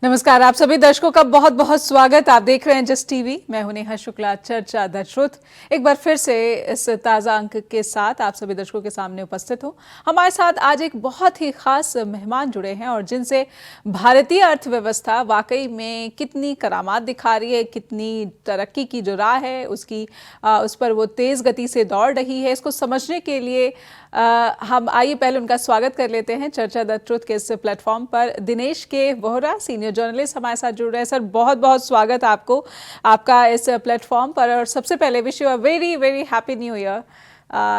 नमस्कार, आप सभी दर्शकों का बहुत बहुत स्वागत। आप देख रहे हैं जस्ट टीवी। मैं हूं नेहा शुक्ला, चर्चा द ट्रुथ। एक बार फिर से इस ताज़ा अंक के साथ आप सभी दर्शकों के सामने उपस्थित हूं। हमारे साथ आज एक बहुत ही खास मेहमान जुड़े हैं और जिनसे भारतीय अर्थव्यवस्था वाकई में कितनी करामात दिखा रही है, कितनी तरक्की की जो राह है उस पर वो तेज़ गति से दौड़ रही है, इसको समझने के लिए हम आइए पहले उनका स्वागत कर लेते हैं चर्चा द ट्रुथ के इस प्लेटफॉर्म पर। दिनेश के वोहरा, सीनियर जर्नलिस्ट, हमारे साथ जुड़ रहे हैं। सर, बहुत बहुत स्वागत आपको, आपका इस प्लेटफॉर्म पर। और सबसे पहले wish you a very very happy new year.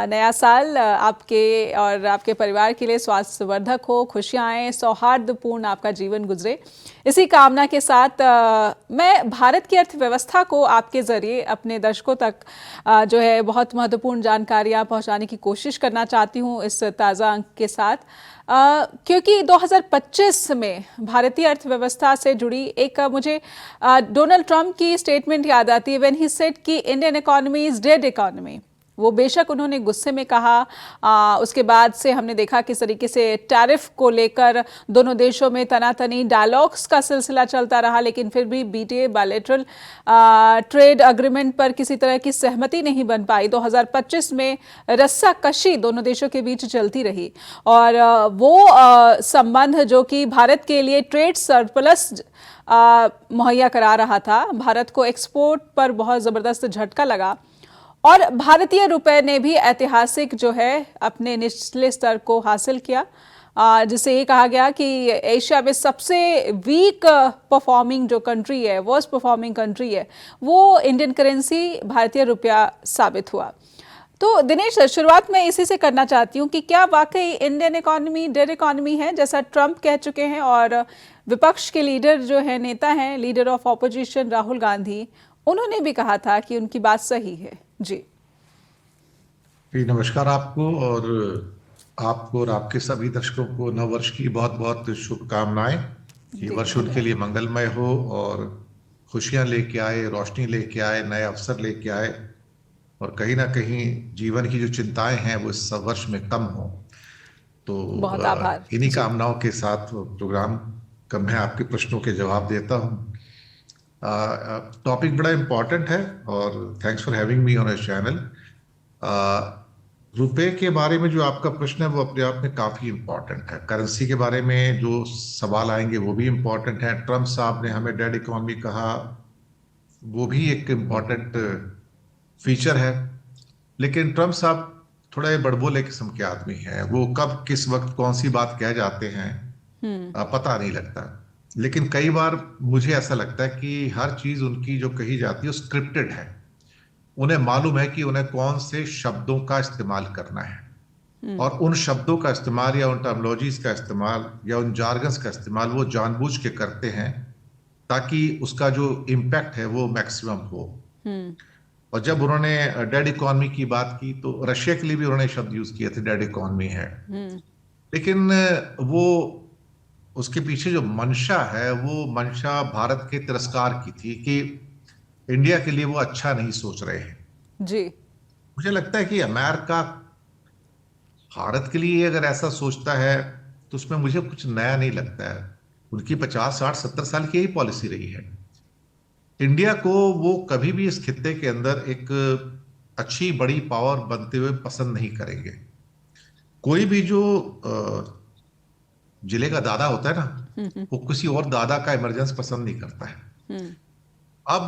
नया साल आपके और आपके परिवार के लिए स्वास्थ्यवर्धक हो, खुशियाँ आएँ, सौहार्दपूर्ण आपका जीवन गुजरे, इसी कामना के साथ मैं भारत की अर्थव्यवस्था को आपके ज़रिए अपने दर्शकों तक जो है बहुत महत्वपूर्ण जानकारियाँ पहुँचाने की कोशिश करना चाहती हूँ इस ताज़ा अंक के साथ। क्योंकि 2025 में भारतीय अर्थव्यवस्था से जुड़ी एक मुझे डोनाल्ड ट्रंप की स्टेटमेंट याद आती है, व्हेन ही सेड कि Indian economy is dead economy. वो बेशक उन्होंने गुस्से में कहा। उसके बाद से हमने देखा किस तरीके से टैरिफ को लेकर दोनों देशों में तनातनी डायलॉग्स का सिलसिला चलता रहा, लेकिन फिर भी बीटीए बायलैटरल ट्रेड अग्रीमेंट पर किसी तरह की सहमति नहीं बन पाई। 2025 में रस्साकशी दोनों देशों के बीच चलती रही और वो संबंध जो कि भारत के लिए ट्रेड सरप्लस मुहैया करा रहा था, भारत को एक्सपोर्ट पर बहुत ज़बरदस्त झटका लगा और भारतीय रुपए ने भी ऐतिहासिक जो है अपने निचले स्तर को हासिल किया, जिसे ये कहा गया कि एशिया में सबसे वीक परफॉर्मिंग जो कंट्री है, वर्स्ट परफॉर्मिंग कंट्री है, वो इंडियन करेंसी भारतीय रुपया साबित हुआ। तो दिनेश, शुरुआत में इसी से करना चाहती हूँ कि क्या वाकई इंडियन इकोनॉमी डेड इकोनॉमी है जैसा ट्रंप कह चुके हैं, और विपक्ष के लीडर जो है, नेता हैं, leader of opposition Rahul Gandhi, उन्होंने भी कहा था कि उनकी बात सही है। जी नमस्कार आपको और आपके सभी दर्शकों को नव वर्ष की बहुत बहुत शुभकामनाएं। ये वर्ष उनके लिए मंगलमय हो और खुशियां लेके आए, रोशनी लेके आए, नए अवसर लेके आए और कहीं ना कहीं जीवन की जो चिंताएं हैं वो इस वर्ष में कम हो। तो बहुत आभार। इन्हीं कामनाओं के साथ प्रोग्राम का मैं आपके प्रश्नों के जवाब देता हूँ। टॉपिक बड़ा इम्पोर्टेंट है और thanks for having me on a channel. रुपए के बारे में जो आपका प्रश्न है वो अपने आप में काफी इम्पोर्टेंट है। करेंसी के बारे में जो सवाल आएंगे वो भी इम्पोर्टेंट है। ट्रम्प साहब ने हमें डेड इकोनॉमी कहा, वो भी एक इम्पोर्टेंट फीचर है। लेकिन ट्रम्प साहब थोड़ा बड़बोले किस्म के आदमी हैं। वो कब किस वक्त कौन सी बात कह जाते हैं पता नहीं लगता। लेकिन कई बार मुझे ऐसा लगता है कि हर चीज उनकी जो कही जाती है वो स्क्रिप्टेड है। उन्हें मालूम है कि उन्हें कौन से शब्दों का इस्तेमाल करना है और उन शब्दों का इस्तेमाल या उन टर्मिनोलॉजीज का इस्तेमाल या उन जार्गन्स का इस्तेमाल वो जानबूझ के करते हैं ताकि उसका जो इम्पैक्ट है वो मैक्सिमम हो। और जब उन्होंने डेड इकोनॉमी की बात की तो रशिया के लिए भी उन्होंने शब्द यूज किए थे, डेड इकोनॉमी है। लेकिन वो उसके पीछे जो मंशा है वो मंशा भारत के तिरस्कार की थी कि इंडिया के लिए वो अच्छा नहीं सोच रहे हैं। जी, मुझे लगता है कि अमेरिका भारत के लिए अगर ऐसा सोचता है तो उसमें मुझे कुछ नया नहीं लगता है। उनकी 50, 60, 70 साल की यही पॉलिसी रही है। इंडिया को वो कभी भी इस खित्ते के अंदर एक अच्छी बड़ी पावर बनते हुए पसंद नहीं करेंगे। कोई भी जो जिले का दादा होता है ना, वो किसी और दादा का इमरजेंस पसंद नहीं करता है। अब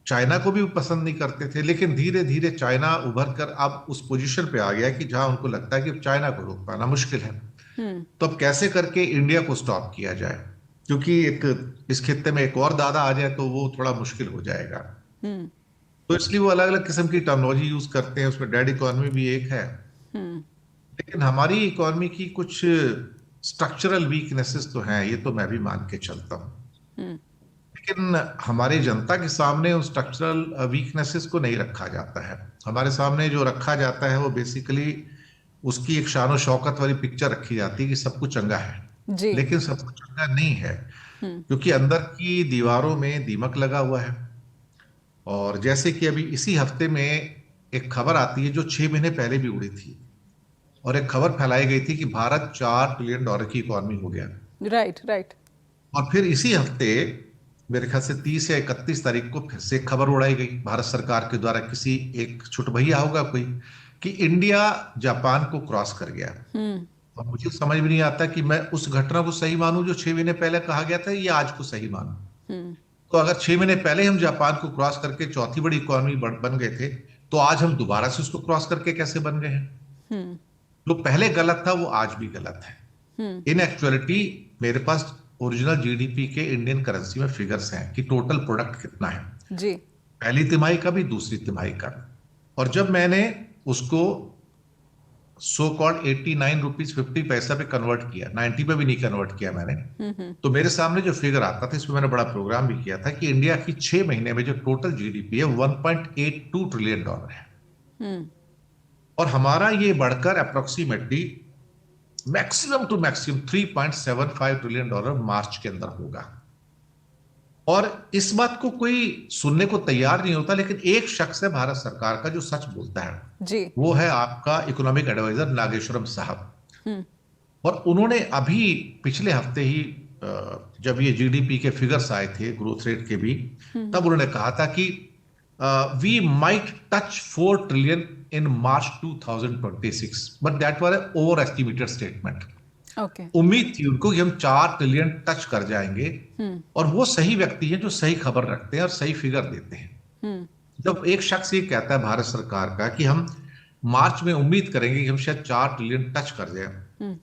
चाइना को भी पसंद नहीं करते थे, लेकिन धीरे धीरे चाइना उभर कर अब उस पोजीशन पे आ गया कि जहां उनको लगता है कि चाइना को रोक पाना मुश्किल है। तो अब कैसे करके इंडिया को स्टॉप किया जाए, क्योंकि एक इस खित्ते में एक और दादा आ जाए तो वो थोड़ा मुश्किल हो जाएगा। तो इसलिए वो अलग अलग किस्म की टर्मिनोलॉजी यूज करते हैं। उसमें डेड इकोनॉमी भी एक है। लेकिन हमारी इकोनॉमी की कुछ स्ट्रक्चरल वीकनेसेस तो हैं, ये तो मैं भी मान के चलता हूं। लेकिन हमारी जनता के सामने उन स्ट्रक्चरल वीकनेसेस को नहीं रखा जाता है। हमारे सामने जो रखा जाता है वो बेसिकली उसकी एक शान और शौकत वाली पिक्चर रखी जाती है कि सब कुछ चंगा है। लेकिन सब कुछ चंगा नहीं है, क्योंकि अंदर की दीवारों में दीमक लगा हुआ है। और जैसे कि अभी इसी हफ्ते में एक खबर आती है जो 6 महीने पहले भी उड़ी थी, और एक खबर फैलाई गई थी कि भारत $4 ट्रिलियन की इकोनॉमी हो गया। Right right. और फिर इसी हफ्ते मेरे ख्याल से 30 या 31 तारीख को फिर से खबर उड़ाई गई भारत सरकार के द्वारा, किसी एक छुटभैया होगा कोई, कि इंडिया जापान को क्रॉस कर गया। हम्म। अब मुझे समझ में नहीं आता कि मैं उस घटना को सही मानूं जो 6 महीने पहले कहा गया था, या आज को सही मानूं। हम्म। तो अगर 6 महीने पहले हम जापान को क्रॉस करके चौथी बड़ी इकोनॉमी बन गए थे, तो आज हम दोबारा से उसको क्रॉस करके कैसे बन गए हैं? हम्म। जो पहले गलत था वो आज भी गलत है। हम्म। इन एक्चुअलिटी मेरे पास ओरिजिनल जीडीपी के इंडियन करेंसी में फिगर्स हैं कि टोटल प्रोडक्ट कितना है, जी। पहली तिमाही का भी, दूसरी तिमाही का भी। और जब मैंने उसको सो कॉल्ड 89 रुपीज 50 पैसा पे कन्वर्ट किया, 90 पे भी नहीं कन्वर्ट किया मैंने, तो मेरे सामने जो फिगर आता था, इसमें मैंने बड़ा प्रोग्राम भी किया था कि इंडिया की 6 महीने में जो टोटल जीडीपी है 1.82 ट्रिलियन डॉलर है। हम्म। और हमारा ये बढ़कर approximately maximum two maximum 3.75 trillion dollar March के अंदर होगा। और इस बात को कोई सुनने को तैयार नहीं होता, लेकिन एक शख्स है भारत सरकार का जो सच बोलता है, जी। वो है आपका इकोनॉमिक एडवाइजर नागेश्वरम साहब। हम्म। और उन्होंने अभी पिछले हफ्ते ही जब ये जीडीपी के फिगर्स आए थे ग्रोथ रेट के भी, तब उन्होंने कहा था कि we might touch 4 trillion in March 2026, but that was an overestimated statement. Okay. उम्मीद थी उनको कि हम 4 ट्रिलियन टच कर जाएंगे। और वो सही व्यक्ति हैं जो सही खबर रखते हैं और सही फिगर देते हैं। जब एक शख्स ये कहता है भारत सरकार का कि हम मार्च में उम्मीद करेंगे कि हम शायद 4 ट्रिलियन टच कर जाए,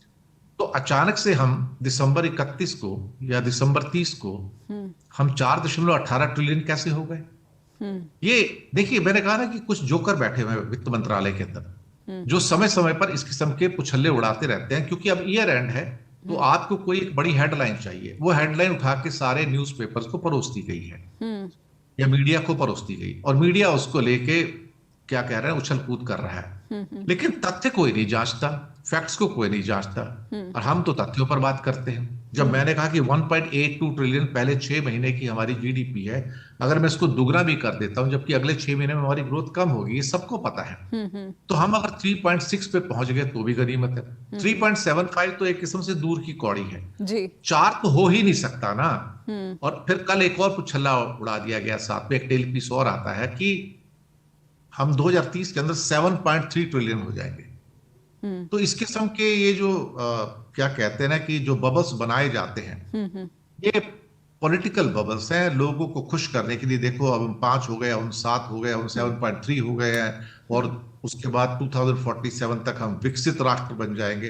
तो अचानक से हम दिसंबर 31 को या दिसंबर 30 को हम 4.18 ट्रिलियन कैसे हो गए? ये देखिए, मैंने कहा ना कि कुछ जोकर बैठे हुए हैं वित्त मंत्रालय के अंदर, जो समय समय पर इस किस्म के पुछल्ले उड़ाते रहते हैं, क्योंकि अब ईयर एंड है तो आपको कोई एक बड़ी हेडलाइन चाहिए। वो हेडलाइन उठा के सारे न्यूज़पेपर्स को परोस दी गई है या मीडिया को परोस दी गई, और मीडिया उसको लेके क्या कह रहा है, उछल कूद कर रहा है। लेकिन तथ्य कोई नहीं जांचता, फैक्ट्स को कोई नहीं जांचता, और हम तो तथ्यों पर बात करते हैं। जब मैंने कहा कि 1.82 ट्रिलियन पहले 6 महीने की हमारी जीडीपी है, अगर मैं इसको दुगना भी कर देता हूं, जबकि अगले 6 महीने में हमारी ग्रोथ कम होगी, ये सबको पता है, तो हम अगर 3.6 पे पहुंच गए तो भी गनीमत है। 3.75 तो एक किस्म से दूर की कौड़ी है जी। 4 तो हो ही नहीं सकता ना। और फिर कल एक और पुछल्ला उड़ा दिया गया, साथ में एक टेल पीस और आता है कि हम 2030 के अंदर 7.3 ट्रिलियन हो जाएंगे। तो इस किस्म के ये जो क्या कहते हैं ना कि जो बबल्स बनाए जाते हैं, ये पॉलिटिकल बबल्स हैं, लोगों को खुश करने के लिए। देखो, अब हम 5 हो गए, हम 7 हो गए, हम 7.3 हो गए हैं, और उसके बाद 2047 तक हम विकसित राष्ट्र बन जाएंगे।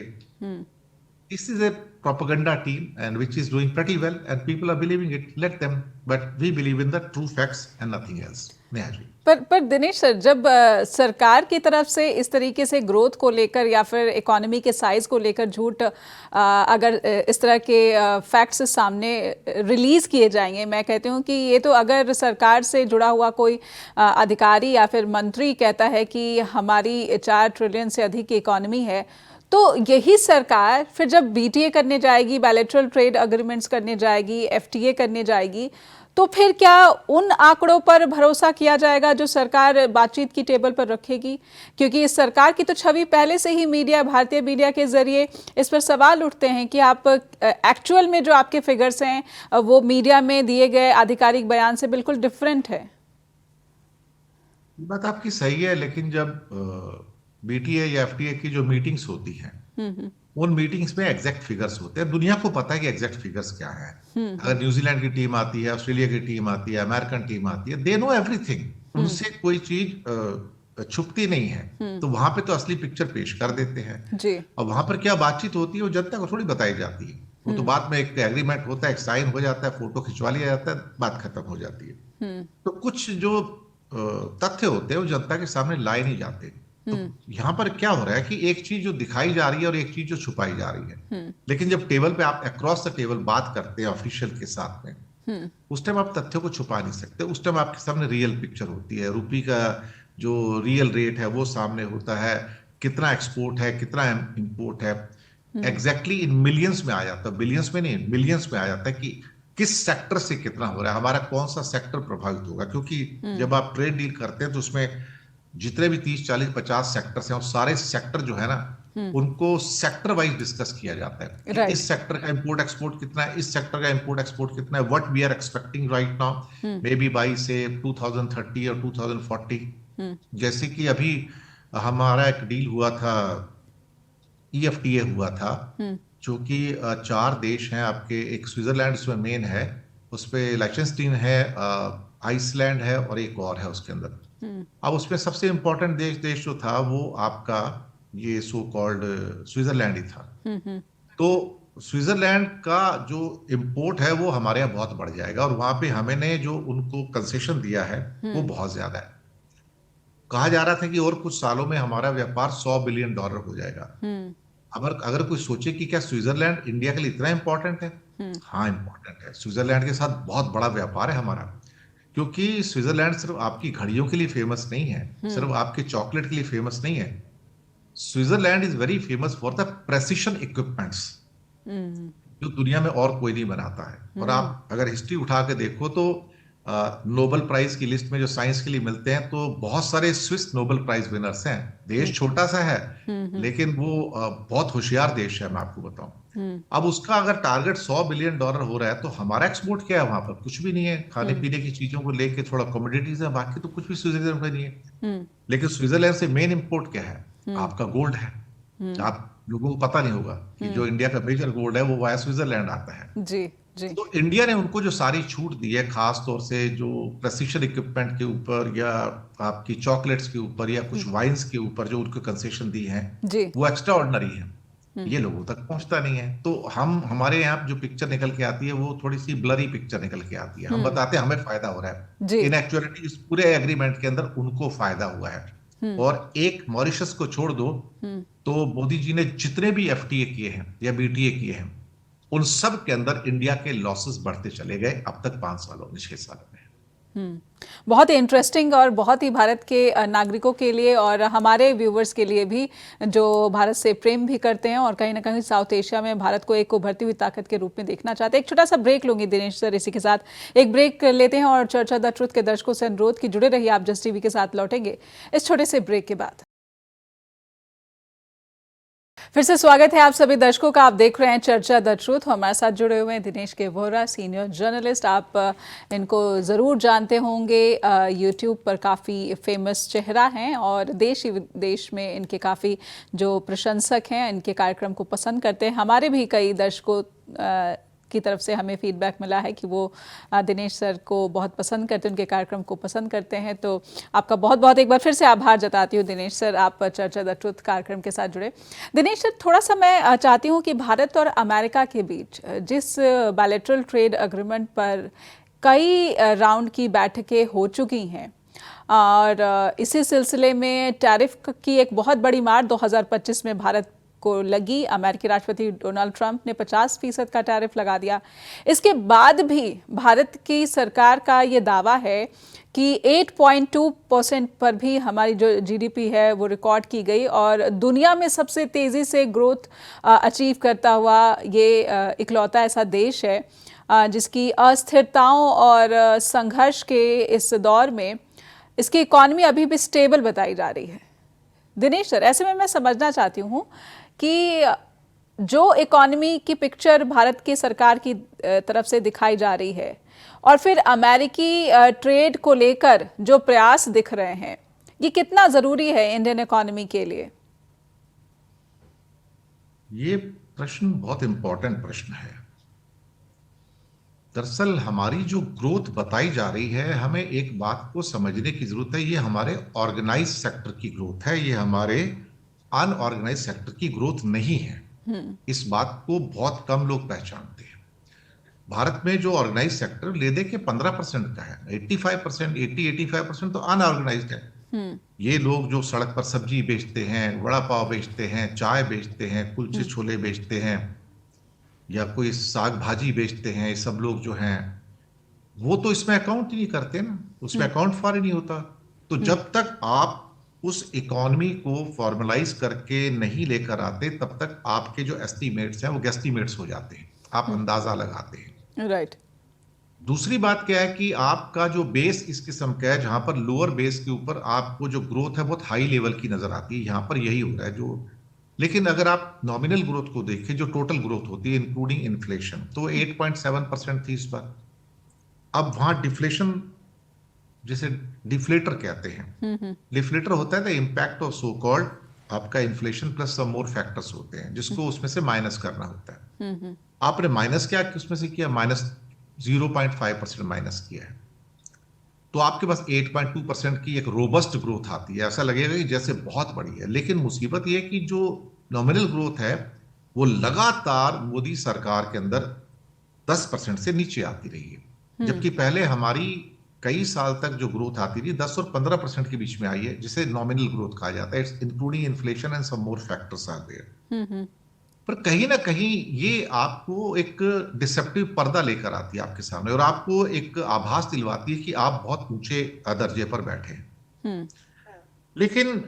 This is a propaganda team and which is doing pretty well and people are believing it. Let them, but we believe in the true facts and nothing else. Neha ji, पर दिनेश सर, जब सरकार की तरफ से इस तरीके से ग्रोथ को लेकर या फिर इकोनॉमी के साइज को लेकर झूठ अगर इस तरह के फैक्ट्स सामने रिलीज किए जाएंगे, मैं कहती हूँ कि ये तो अगर सरकार से जुड़ा हुआ कोई अधिकारी या फिर मंत्री कहता है कि हमारी 4 ट्रिलियन से अधिक की इकोनॉमी है, तो यही सरकार फिर जब बीटीए करने जाएगी, बायलैटरल ट्रेड एग्रीमेंट्स करने जाएगी, एफटीए करने जाएगी, तो फिर क्या उन आंकड़ों पर भरोसा किया जाएगा जो सरकार बातचीत की टेबल पर रखेगी? क्योंकि इस सरकार की तो छवि पहले से ही मीडिया, भारतीय मीडिया के जरिए इस पर सवाल उठते हैं कि आप एक्चुअल में जो आपके फिगर्स हैं वो मीडिया में दिए गए आधिकारिक बयान से बिल्कुल डिफरेंट है। बात आपकी सही है, लेकिन जब बीटीए या एफटीए की जो मीटिंग्स होती हैं, उन मीटिंग्स में एग्जैक्ट फिगर्स होते हैं। दुनिया को पता है कि एग्जैक्ट फिगर्स क्या है। अगर न्यूजीलैंड की टीम आती है, ऑस्ट्रेलिया की टीम आती है, अमेरिकन टीम आती है, दे नो एवरीथिंग। उनसे कोई चीज छुपती नहीं है, तो वहां पे तो असली पिक्चर पेश कर देते हैं जी। और वहां पर क्या बातचीत होती है वो जनता को थोड़ी बताई जाती है। वो तो बाद में एक एग्रीमेंट होता है, एक साइन हो जाता है, फोटो खिंचवा लिया जाता है, बात खत्म हो जाती है। तो कुछ जो तथ्य होते हैं वो जनता के सामने लाए नहीं जाते। तो यहाँ पर क्या हो रहा है कि एक चीज जो दिखाई जा रही है और एक चीज जो छुपाई जा रही है, लेकिन जब टेबल पे आप अक्रॉस द टेबल बात करते हैं ऑफिशियल के साथ में, उस टाइम आप तथ्यों को छुपा नहीं सकते। उस टाइम आपके सामने रियल पिक्चर होती है, रुपये का जो रियल रेट है वो सामने होता है, कितना एक्सपोर्ट है, कितना इंपोर्ट है, एग्जैक्टली इन मिलियंस में आ जाता है, बिलियंस में नहीं, मिलियंस में आ जाता है कि किस सेक्टर से कितना हो रहा है, हमारा कौन सा सेक्टर प्रभावित होगा। क्योंकि जब आप ट्रेड डील करते हैं तो उसमें जितने भी 30, 40, 50 सेक्टर्स हैं, वो सारे सेक्टर जो है ना उनको सेक्टर वाइज डिस्कस किया जाता है कि राइट। इस सेक्टर का इंपोर्ट एक्सपोर्ट कितना है, इस सेक्टर का इंपोर्ट एक्सपोर्ट कितना है, what we are expecting right now, maybe by से 2030 और 2040। जैसे कि अभी हमारा एक डील हुआ था, ईएफटीए हुआ था, जो कि चार देश हैं आपके, एक स्विट्जरलैंड उसमें मेन है, उस पे लाइचेंस्टीन है, आइसलैंड है और एक और है उसके अंदर। अब उसमें सबसे इंपॉर्टेंट देश जो था वो आपका ये सो कॉल्ड स्विट्जरलैंड ही था। तो स्विट्जरलैंड का जो इंपोर्ट है वो हमारे यहाँ बहुत बढ़ जाएगा, और वहां पे हमने जो उनको कंसेशन दिया है वो बहुत ज्यादा है। कहा जा रहा था कि और कुछ सालों में हमारा व्यापार $100 बिलियन हो जाएगा। अगर अगर कोई सोचे कि क्या स्विट्जरलैंड इंडिया के लिए इतना इंपॉर्टेंट है, हाँ इंपॉर्टेंट है। स्विट्जरलैंड के साथ बहुत बड़ा व्यापार है हमारा, क्योंकि स्विट्जरलैंड सिर्फ आपकी घड़ियों के लिए फेमस नहीं है, सिर्फ आपके चॉकलेट के लिए फेमस नहीं है। Switzerland is very famous for the precision equipments, जो दुनिया में और कोई नहीं बनाता है। और आप अगर हिस्ट्री उठा के देखो तो नोबेल प्राइज की लिस्ट में जो साइंस के लिए मिलते हैं तो बहुत सारे स्विस नोबेल प्राइज विनर्स हैं। देश छोटा सा है लेकिन वो बहुत होशियार देश है, मैं आपको बताऊं। अब उसका अगर टारगेट $100 बिलियन हो रहा है तो हमारा एक्सपोर्ट क्या है? वहां पर कुछ भी नहीं है, खाने पीने की चीजों को लेके थोड़ा कमोडिटीज है, बाकी तो कुछ भी स्विट्जरलैंड में नहीं है। लेकिन स्विट्जरलैंड से मेन इंपोर्ट क्या है? आपका गोल्ड है। आप लोगों को पता नहीं होगा कि जो इंडिया का मेजर गोल्ड है वो वाया स्विट्जरलैंड आता है। जी जी। तो इंडिया ने उनको जो सारी छूट दी है, खास तौर से जो प्रेसिशन इक्विपमेंट के ऊपर या आपकी चॉकलेट्स के ऊपर या कुछ वाइन्स के ऊपर जो उनको कंसेशन दी है, वो एक्स्ट्रा ऑर्डिनरी है, ये लोगों तक पहुंचता नहीं है। तो हमारे यहाँ जो पिक्चर निकल के आती है वो थोड़ी सी ब्लरी पिक्चर निकल के आती है। हम बताते हैं हमें फायदा हो रहा है, इन एक्चुअलिटी इस पूरे एग्रीमेंट के अंदर उनको फायदा हुआ है। और एक मॉरिशस को छोड़ दो तो मोदी जी ने जितने भी एफटीए किए हैं या बीटीए किए हैं उन सब के अंदर इंडिया के लॉसेस बढ़ते चले गए अब तक 5 सालों में, 6 सालों में। बहुत ही इंटरेस्टिंग और बहुत ही भारत के नागरिकों के लिए और हमारे व्यूवर्स के लिए भी, जो भारत से प्रेम भी करते हैं और कहीं ना कहीं साउथ एशिया में भारत को एक उभरती हुई ताकत के रूप में देखना चाहते हैं। एक छोटा सा ब्रेक लूंगी दिनेश सर, इसी के साथ एक ब्रेक लेते हैं और चर्चा द ट्रुथ के दर्शकों से अनुरोध कि जुड़े रहिए, आप जस्ट टीवी के साथ लौटेंगे इस छोटे से ब्रेक के बाद। फिर से स्वागत है आप सभी दर्शकों का। आप देख रहे हैं चर्चा द ट्रूथ। हमारे साथ जुड़े हुए हैं दिनेश के वोहरा, सीनियर जर्नलिस्ट। आप इनको ज़रूर जानते होंगे, यूट्यूब पर काफ़ी फेमस चेहरा हैं और देश विदेश में इनके काफ़ी जो प्रशंसक हैं इनके कार्यक्रम को पसंद करते हैं। हमारे भी कई दर्शकों की तरफ से हमें फीडबैक मिला है कि वो दिनेश सर को बहुत पसंद करते हैं, उनके कार्यक्रम को पसंद करते हैं। तो आपका बहुत बहुत एक बार फिर से आभार जताती हूँ दिनेश सर, आप चर्चा द ट्रुथ कार्यक्रम के साथ जुड़े। दिनेश सर, थोड़ा सा मैं चाहती हूँ कि भारत और अमेरिका के बीच जिस बायलैटरल ट्रेड एग्रीमेंट पर कई राउंड की बैठकें हो चुकी हैं और इसी सिलसिले में टैरिफ की एक बहुत बड़ी मार 2025 में भारत को लगी। अमेरिकी राष्ट्रपति डोनाल्ड ट्रंप ने 50% का टैरिफ लगा दिया। इसके बाद भी भारत की सरकार का ये दावा है कि 8.2% पर भी हमारी जो जीडीपी है वो रिकॉर्ड की गई और दुनिया में सबसे तेज़ी से ग्रोथ अचीव करता हुआ ये इकलौता ऐसा देश है जिसकी अस्थिरताओं और संघर्ष के इस दौर में इसकी इकॉनमी अभी भी स्टेबल बताई जा रही है। दिनेश सर, ऐसे में मैं समझना चाहती हूँ कि जो इकॉनमी की पिक्चर भारत की सरकार की तरफ से दिखाई जा रही है और फिर अमेरिकी ट्रेड को लेकर जो प्रयास दिख रहे हैं, ये कितना जरूरी है इंडियन इकॉनमी के लिए? ये प्रश्न बहुत इंपॉर्टेंट प्रश्न है। दरअसल हमारी जो ग्रोथ बताई जा रही है, हमें एक बात को समझने की जरूरत है, ये हमारे ऑर्गेनाइज सेक्टर की ग्रोथ है, ये हमारे अनऑर्गेनाइज सेक्टर की ग्रोथ नहीं है। इस बात को बहुत कम लोग पहचानते हैं। भारत में जो ऑर्गेनाइज सेक्टर ले दे के 15% का है, 85%, 80-85% तो अनऑर्गेनाइज्ड है। ये लोग जो सड़क पर सब्जी बेचते हैं, वड़ा पाव बेचते हैं, चाय बेचते हैं, कुलचे छोले बेचते हैं या कोई साग भाजी बेचते हैं, ये सब लोग जो हैं वो तो इसमें अकाउंट ही नहीं करते ना, उसमें अकाउंट फॉर ही नहीं होता। तो जब तक आप उस इकोनॉमी को फॉर्मलाइज करके नहीं लेकर आते तब तक आपके जो एस्टीमेट्स हैं वो गेस्टीमेट्स हो जाते हैं, आप अंदाजा लगाते हैं। राइट। दूसरी बात क्या है कि आपका जो बेस इस किस्म का है, जहां पर लोअर बेस के ऊपर आपको जो ग्रोथ है बहुत हाई लेवल की नजर आती है, यहां पर यही हो रहा है। जो लेकिन अगर आप नॉमिनल ग्रोथ को देखें, जो टोटल ग्रोथ होती है इंक्लूडिंग इन्फ्लेशन, तो 8.7% थी इस बार। अब वहां डिफ्लेशन, जिसे डिफ्लेटर कहते हैं, डिफ्लेटर होता है the impact of so called आपका इन्फ्लेशन प्लस सम मोर फैक्टर्स होते हैं, जिसको उसमें से माइनस करना होता है। आपने माइनस क्या उसमें से किया, माइनस 0.5% माइनस किया है, तो आपके पास 8.2% की एक रोबस्ट ग्रोथ आती है। ऐसा लगेगा कि जैसे बहुत बड़ी है, लेकिन मुसीबत यह है कि जो नॉमिनल ग्रोथ है वो लगातार मोदी सरकार के अंदर 10% से नीचे आती रही है, जबकि पहले हमारी कई साल तक जो ग्रोथ आती थी 10 और 15% के बीच में आई है, जिसे नॉमिनल ग्रोथ कहा जाता है। It's including inflation and some more factors are there. पर कहीं ना कहीं ये आपको एक डिसेप्टिव पर्दा लेकर आती है आपके सामने, और आपको एक आभास दिलवाती है कि आप बहुत ऊंचे दर्जे पर बैठे हैं। लेकिन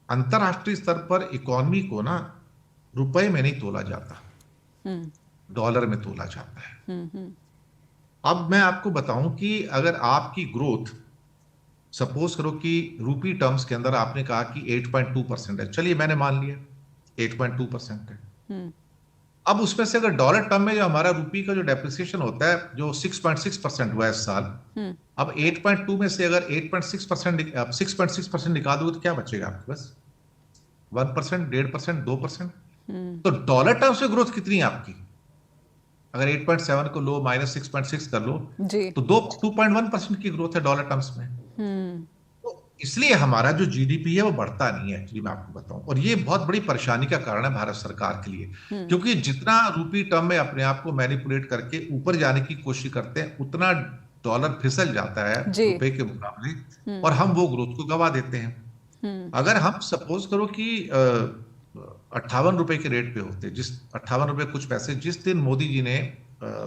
अंतरराष्ट्रीय स्तर पर इकोनॉमी को ना रुपए में नहीं तोला जाता, डॉलर में तोला जाता है। अब मैं आपको बताऊं कि अगर आपकी ग्रोथ, सपोज करो कि रूपी टर्म्स के अंदर आपने कहा कि 8.2% है, चलिए मैंने मान लिया 8.2% है। अब उसमें से अगर डॉलर टर्म में जो हमारा रूपी का जो डेप्रिसिएशन होता है, जो 6.6% हुआ है इस साल, अब 8.2 में से अगर 6.6% निकाल दोगे तो क्या बचेगा आपके पास? 1%, 1.5%, 2%। तो डॉलर टर्म्स में ग्रोथ कितनी है आपकी? अगर 8.7 को लो माइनस 6.6 कर लो जी। तो 2.1% की ग्रोथ है डॉलर टर्म्स में। तो इसलिए हमारा जो जीडीपी है वो बढ़ता नहीं है, एक्चुअली मैं आपको बताऊं, और ये बहुत बड़ी परेशानी का कारण है भारत सरकार के लिए, क्योंकि जितना रूपी टर्म में अपने आप को मैनिपुलेट करके ऊपर जाने की कोशिश करते हैं, उतना डॉलर फिसल जाता है रुपए के मुकाबले, और हम वो ग्रोथ को गवा देते हैं। अगर हम सपोज करो कि 58 रुपए के रेट पे होते, जिस 58 रुपए कुछ पैसे जिस दिन मोदी जी ने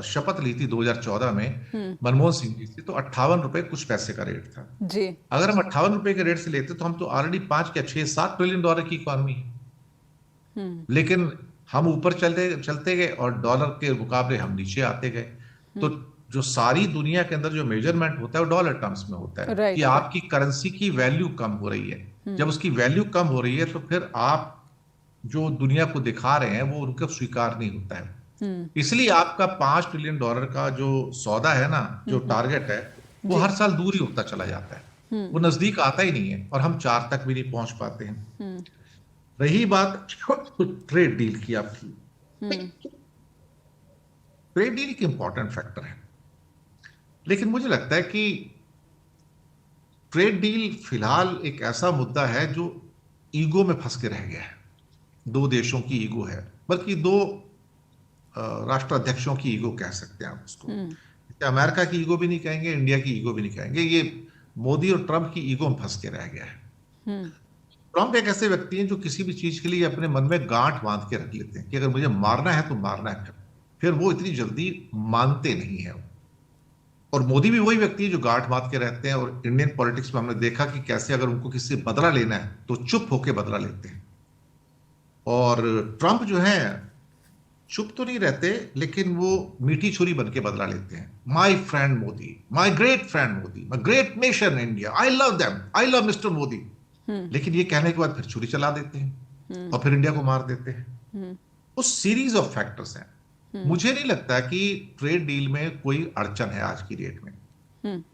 शपथ ली थी 2014 में मनमोहन सिंह जी से, तो 58 रुपए कुछ पैसे का रेट था जी। अगर हम 58 रुपए के रेट से लेते तो हम तो ऑलरेडी 5 या 6-7 ट्रिलियन डॉलर की इकोनॉमी है। लेकिन हम ऊपर चलते गए और डॉलर के मुकाबले हम नीचे आते गए। तो जो सारी दुनिया के अंदर जो मेजरमेंट होता है वो डॉलर टर्म्स में होता है, कि आपकी करेंसी की वैल्यू कम हो रही है। जब उसकी वैल्यू कम हो रही है तो फिर आप जो दुनिया को दिखा रहे हैं वो उनको स्वीकार नहीं होता है। इसलिए आपका 5 ट्रिलियन डॉलर का जो सौदा है ना, जो टारगेट है, वो हर साल दूर ही होता चला जाता है, वो नजदीक आता ही नहीं है, और हम 4 तक भी नहीं पहुंच पाते हैं। रही बात ट्रेड डील की आपकी, ट्रेड डील एक इंपॉर्टेंट फैक्टर है, लेकिन मुझे लगता है कि ट्रेड डील फिलहाल एक ऐसा मुद्दा है जो ईगो में फंस के रह गया है। 2 देशों की ईगो है, बल्कि 2 राष्ट्राध्यक्षों की ईगो कह सकते हैं आप उसको। अमेरिका की ईगो भी नहीं कहेंगे, इंडिया की ईगो भी नहीं कहेंगे, ये मोदी और ट्रंप की ईगो में फंस के रह गया है। ट्रंप एक ऐसे व्यक्ति हैं जो किसी भी चीज के लिए अपने मन में गांठ बांध के रख लेते हैं कि अगर मुझे मारना है तो मारना है, फिर वो इतनी जल्दी मानते नहीं है। और मोदी भी वही व्यक्ति है जो गांठ बांध के रहते हैं, और इंडियन पॉलिटिक्स में हमने देखा कि कैसे अगर उनको किसी से बदला लेना है तो चुप होकर बदला लेते हैं। और ट्रंप जो है चुप तो नहीं रहते, लेकिन वो मीठी छुरी बन के बदला लेते हैं। My friend Modi, my great friend Modi, my great nation India, I love them, I love mister Modi. लेकिन ये कहने के बाद फिर छुरी चला देते हैं और फिर इंडिया को मार देते हैं। उस सीरीज ऑफ फैक्टर्स हैं। मुझे नहीं लगता कि ट्रेड डील में कोई अड़चन है आज की डेट में।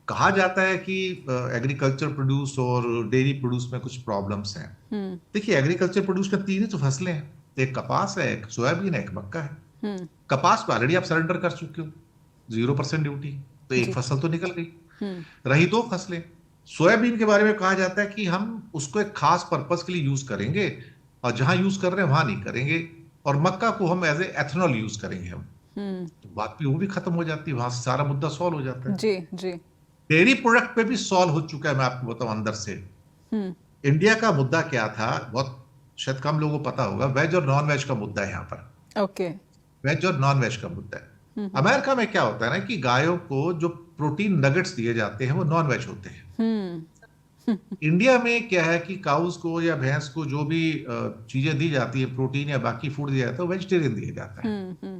कहा जाता है कि एग्रीकल्चर प्रोड्यूस और डेयरी प्रोड्यूस में कुछ प्रॉब्लम्स हैं। देखिए, एग्रीकल्चर प्रोड्यूस में 3 ही तो फसलें हैं, एक कपास है, एक सोयाबीन है, एक मक्का है। कपास पे ऑलरेडी आप सरेंडर कर चुके हो 0% ड्यूटी, तो एक फसल तो निकल गई। रही 2 फसलें। सोयाबीन के बारे में कहा जाता है कि हम उसको एक खास पर्पस के लिए यूज करेंगे, और जहां यूज कर रहे हैं वहां नहीं करेंगे, और मक्का को हम एज ए एथेनॉल यूज करेंगे हम। तो बात भी वो भी खत्म हो जाती है, वहां से सारा मुद्दा सॉल्व हो जाता है। जी जी। डेयरी प्रोडक्ट पे भी सॉल्व हो चुका है, मैं आपको बताऊं अंदर से। इंडिया का मुद्दा क्या था, बहुत शायद कम लोगों को पता होगा। वेज और नॉन वेज का मुद्दा है यहाँ पर। ओके। वेज और नॉन वेज का मुद्दा है। अमेरिका में क्या होता है ना कि गायों को जो प्रोटीन नगेट्स दिए जाते हैं वो नॉन वेज होते हैं। इंडिया में क्या है कि काउस को या भैंस को जो भी चीजें दी जाती है, प्रोटीन या बाकी फूड दिया जाता है, वो वेजिटेरियन दिया जाता है।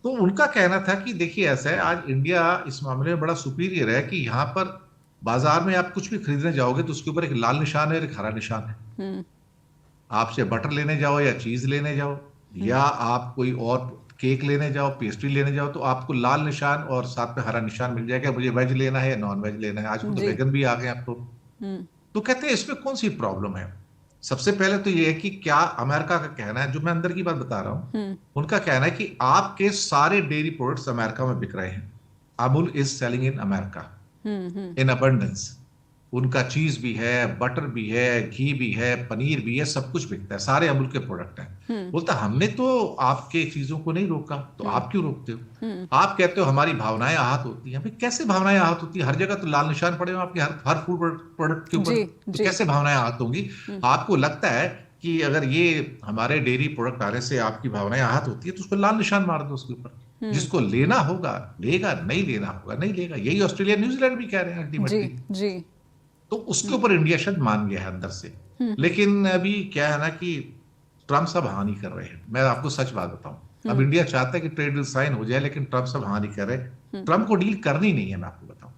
तो उनका कहना था कि देखिए ऐसा है, आज इंडिया इस मामले में बड़ा सुपीरियर है कि यहाँ पर बाजार में आप कुछ भी खरीदने जाओगे तो उसके ऊपर एक लाल निशान है और एक हरा निशान है। आपसे बटर लेने जाओ या चीज लेने जाओ या आप कोई और केक लेने जाओ, पेस्ट्री लेने जाओ, तो आपको लाल निशान और साथ में हरा निशान मिल जाएगा, मुझे वेज लेना है या नॉन वेज लेना है। आजकल तो जी। वेगन भी आ गए अब तो कहते हैं इसमें कौन सी प्रॉब्लम है। सबसे पहले तो ये है कि क्या अमेरिका का कहना है, जो मैं अंदर की बात बता रहा हूं, उनका कहना है कि आपके सारे डेयरी प्रोडक्ट्स अमेरिका में बिक रहे हैं। Amul is selling in America in abundance. उनका चीज भी है, बटर भी है, घी भी है, पनीर भी है, सब कुछ बिकता है, सारे अमूल के प्रोडक्ट हैं। बोलता हमने तो आपके चीजों को नहीं रोका, तो आप क्यों रोकते हो? आप कहते हो हमारी भावनाएं आहत होती हैं। भाई कैसे भावनाएं आहत होती है? हर जगह तो लाल निशान पड़े हो आपके हर फूड प्रोडक्ट के ऊपर, जी। तो जी। कैसे भावनाएं आहत होंगी? आपको लगता है कि अगर ये हमारे डेयरी प्रोडक्ट आने से आपकी भावनाएं आहत होती है, तो उसको लाल निशान मार दो उसके ऊपर। जिसको लेना होगा लेगा, नहीं लेना होगा नहीं लेगा। यही ऑस्ट्रेलिया न्यूजीलैंड भी कह रहे हैं जी। अल्टीमेटली। जी। तो उसके ऊपर इंडिया शायद मान गया है अंदर से। लेकिन अभी क्या है ना कि ट्रम्प सब हाँ नहीं कर रहे हैं। मैं आपको सच बात बताऊं, अब इंडिया चाहता है कि ट्रेड डील साइन हो जाए, लेकिन ट्रम्प सब हाँ नहीं कर रहे। ट्रम्प को डील करनी नहीं है, मैं आपको बताऊं।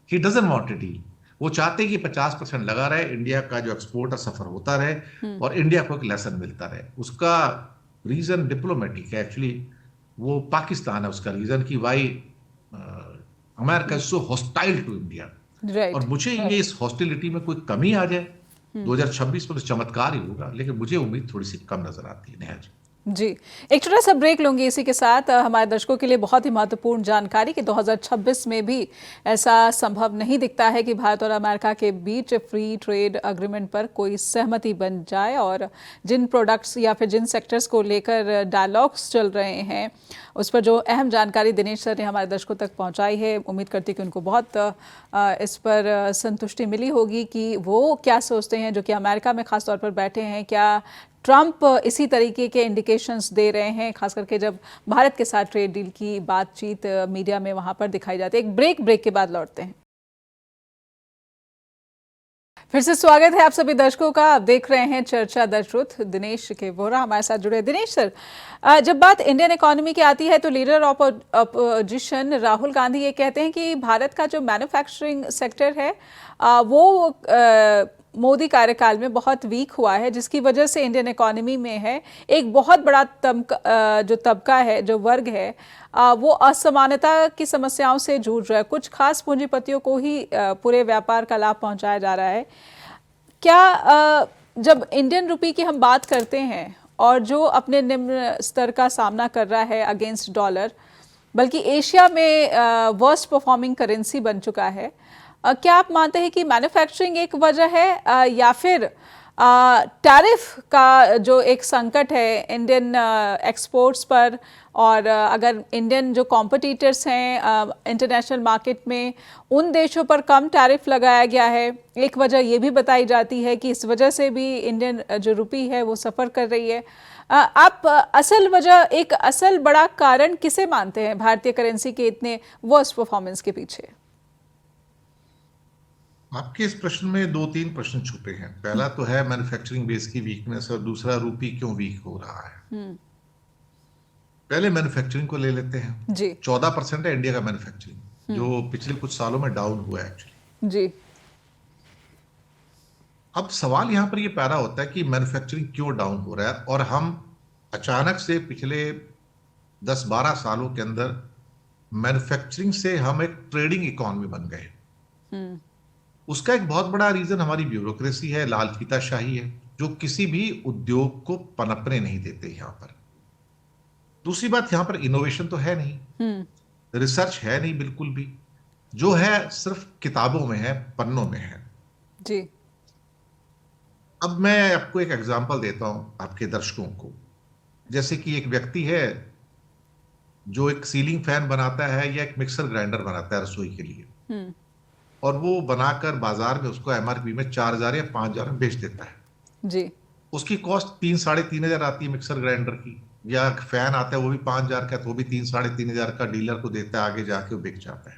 He doesn't want a deal. वो चाहते हैं कि 50% लगा रहे, इंडिया का जो एक्सपोर्ट है सफर होता रहे और इंडिया को एक लेसन मिलता रहे। उसका रीजन डिप्लोमेटिक है एक्चुअली। वो पाकिस्तान है उसका रीजन कि why America is so hostile to India. और राइट। मुझे ये इस हॉस्टिलिटी में कोई कमी आ जाए 2026 में तो चमत्कार ही होगा, लेकिन मुझे उम्मीद थोड़ी सी कम नजर आती है। नेहा जी। जी। एक छोटा सा ब्रेक लूंगी इसी के साथ। हमारे दर्शकों के लिए बहुत ही महत्वपूर्ण जानकारी कि 2026 में भी ऐसा संभव नहीं दिखता है कि भारत और अमेरिका के बीच फ्री ट्रेड अग्रीमेंट पर कोई सहमति बन जाए, और जिन प्रोडक्ट्स या फिर जिन सेक्टर्स को लेकर डायलॉग्स चल रहे हैं उस पर जो अहम जानकारी दिनेश सर ने हमारे दर्शकों तक पहुंचाई है, उम्मीद करती कि उनको बहुत इस पर संतुष्टि मिली होगी कि वो क्या सोचते हैं जो कि अमेरिका में खास तौर पर बैठे हैं। क्या ट्रंप इसी तरीके के इंडिकेशंस दे रहे हैं, खास करके जब भारत के साथ ट्रेड डील की बातचीत मीडिया में वहां पर दिखाई जाती है। एक ब्रेक के बाद लौटते हैं। फिर से स्वागत है आप सभी दर्शकों का। आप देख रहे हैं चर्चा द ट्रुथ। दिनेश के वोरा हमारे साथ जुड़े। दिनेश सर, जब बात इंडियन इकोनॉमी की आती है तो leader of opposition Rahul Gandhi ये कहते हैं कि भारत का जो मैन्युफैक्चरिंग सेक्टर है वो मोदी कार्यकाल में बहुत वीक हुआ है, जिसकी वजह से इंडियन इकोनॉमी में है एक बहुत बड़ा जो तबका है, जो वर्ग है, वो असमानता की समस्याओं से जूझ रहा है। कुछ खास पूंजीपतियों को ही पूरे व्यापार का लाभ पहुंचाया जा रहा है। क्या जब इंडियन रुपी की हम बात करते हैं और जो अपने निम्न स्तर का सामना कर रहा है अगेंस्ट डॉलर, बल्कि एशिया में वर्स्ट परफॉर्मिंग करेंसी बन चुका है, क्या आप मानते हैं कि मैन्युफैक्चरिंग एक वजह है या फिर टैरिफ का जो एक संकट है इंडियन एक्सपोर्ट्स पर, और अगर इंडियन जो कॉम्पिटिटर्स हैं इंटरनेशनल मार्केट में उन देशों पर कम टैरिफ लगाया गया है? एक वजह ये भी बताई जाती है कि इस वजह से भी इंडियन जो रुपी है वो सफ़र कर रही है। आप असल वजह, एक असल बड़ा कारण किसे मानते हैं भारतीय करेंसी के इतने वर्स्ट परफॉर्मेंस के पीछे? आपके इस प्रश्न में दो तीन प्रश्न छुपे हैं। पहला तो है मैन्युफैक्चरिंग बेस की वीकनेस, और दूसरा रूपी क्यों वीक हो रहा है। पहले मैन्युफैक्चरिंग को ले लेते हैं जी। 14% है इंडिया का मैन्युफैक्चरिंग, जो पिछले कुछ सालों में डाउन हुआ है एक्चुअली। जी। अब सवाल यहां पर ये पैदा होता है कि मैन्युफैक्चरिंग क्यों डाउन हो रहा है, और हम अचानक से पिछले 10-12 सालों के अंदर मैन्युफैक्चरिंग से हम एक ट्रेडिंग इकोनॉमी बन गए। उसका एक बहुत बड़ा रीजन हमारी ब्यूरोक्रेसी है, लाल फीताशाही है, जो किसी भी उद्योग को पनपने नहीं देते यहां पर। दूसरी बात, यहां पर इनोवेशन तो है नहीं, रिसर्च है नहीं बिल्कुल भी। जो है सिर्फ किताबों में है, पन्नों में है। जी। अब मैं आपको एक एग्जांपल देता हूं आपके दर्शकों को। जैसे कि एक व्यक्ति है जो एक सीलिंग फैन बनाता है या एक मिक्सर ग्राइंडर बनाता है रसोई के लिए, और वो बनाकर बाजार में उसको एमआरपी में 4,000 या 5,000 में बेच देता है। जी। उसकी कॉस्ट 3-3,500 आती है मिक्सर ग्राइंडर की, या फैन आता है वो भी 5,000 का, तो वो भी 3-3,500 का डीलर को देता है, आगे जाके वो बिक जाता है।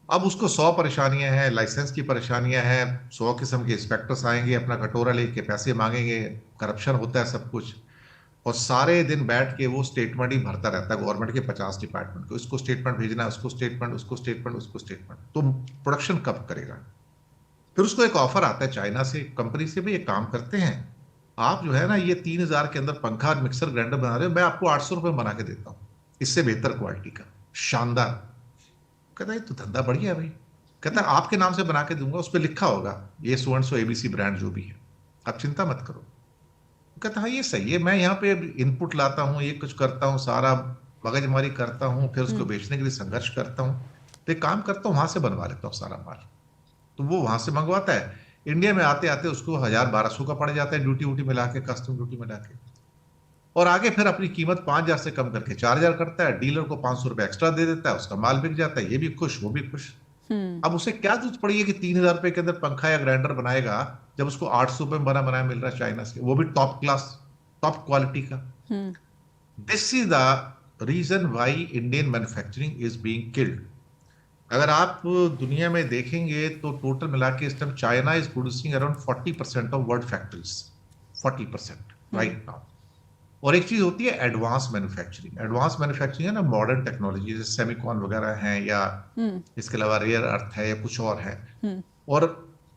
अब उसको 100 परेशानियां हैं, लाइसेंस की परेशानियां हैं, 100 किस्म के इंस्पेक्टर्स आएंगे, अपना कटोरा लेके पैसे मांगेंगे, करप्शन होता है सब कुछ, और सारे दिन बैठ के वो स्टेटमेंट ही भरता रहता है गवर्नमेंट के 50 डिपार्टमेंट को। इसको स्टेटमेंट भेजना है, उसको स्टेटमेंट, उसको स्टेटमेंट, उसको स्टेटमेंट। तो प्रोडक्शन कब करेगा? फिर उसको एक ऑफर आता है चाइना से, कंपनी से, भी एक काम करते हैं, आप जो है ना ये 3,000 के अंदर पंखा और मिक्सर ग्राइंडर बना रहे हो, मैं आपको 800 रुपये बना के देता हूँ, इससे बेहतर क्वालिटी का, शानदार। कहता है तो धंधा बढ़िया है भाई। कहता है आपके नाम से बना के दूंगा, उस पर लिखा होगा ये so and so ABC brand जो भी है, आप चिंता मत करो। कहता हाँ ये सही है, मैं यहाँ पे इनपुट लाता हूँ, ये कुछ करता हूँ, सारा मगजमारी करता हूँ, फिर उसको बेचने के लिए संघर्ष करता हूँ, तो एक काम करता हूँ वहां से बनवा लेता हूँ सारा माल। तो वो वहां से मंगवाता है, इंडिया में आते आते उसको 1,000-1,200 का पड़ जाता है, ड्यूटी वूटी मिला के, कस्टम ड्यूटी मिला के, और आगे फिर अपनी कीमत 5,000 से कम करके 4,000 करता है, डीलर को 500 रुपये एक्स्ट्रा दे देता है, उसका माल बिक जाता है, ये भी खुश वो भी खुश। अब उसे क्या जरूरत पड़ी है कि 3,000 रुपए के अंदर पंखा या ग्राइंडर बनाएगा, जब उसको 800 रुपये में बना बनाया मिल रहा है चाइना से, वो भी टॉप क्लास, टॉप क्वालिटी का। This is the reason why Indian manufacturing is being killed. अगर आप दुनिया में देखेंगे तो टोटल मिला के इस time China is producing around 40% of world factories, 40% right now. और एक चीज होती है एडवांस मैन्युफैक्चरिंग। एडवांस मैन्युफैक्चरिंग है ना, मॉडर्न टेक्नोलॉजी जैसे सेमीकॉन वगैरह हैं, या इसके अलावा रेयर अर्थ है, या कुछ और है। और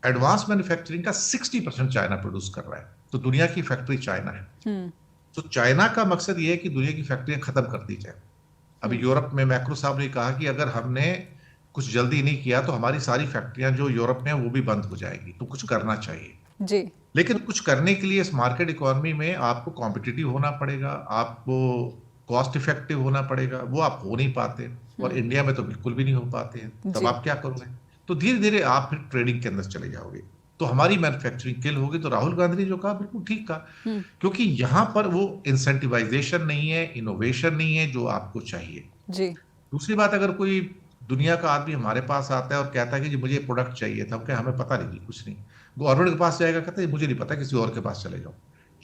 एडवांस मैन्युफैक्चरिंग का 60% चाइना प्रोड्यूस कर रहा है, तो दुनिया की फैक्ट्री चाइना है। तो चाइना का मकसद ये है कि दुनिया की फैक्ट्रियां खत्म कर दी जाए। अभी यूरोप में मैक्रो साहब ने कहा कि अगर हमने कुछ जल्दी नहीं किया तो हमारी सारी फैक्ट्रियां जो यूरोप में है वो भी बंद हो जाएगी, तो कुछ करना चाहिए जी। लेकिन कुछ करने के लिए इस मार्केट इकोनॉमी में आपको कॉम्पिटिटिव होना पड़ेगा, आपको कॉस्ट इफेक्टिव होना पड़ेगा, वो आप हो नहीं पाते, और इंडिया में तो बिल्कुल भी नहीं हो पाते हैं। तब जी। आप क्या करोगे? तो धीरे धीरे आप फिर ट्रेडिंग के अंदर चले जाओगे, तो हमारी मैन्युफैक्चरिंग किल होगी। तो राहुल गांधी ने जो कहा बिल्कुल ठीक कहा, क्योंकि यहां पर वो इंसेंटिवाइजेशन नहीं है, इनोवेशन नहीं है जो आपको चाहिए। जी। दूसरी बात, अगर कोई दुनिया का आदमी हमारे पास आता है और कहता है कि जी मुझे प्रोडक्ट चाहिए था, हम कहें हमें पता नहीं जी, कुछ नहीं। गवर्नमेंट के पास जाएगा, कहता है मुझे नहीं पता, किसी और के पास चले जाओ।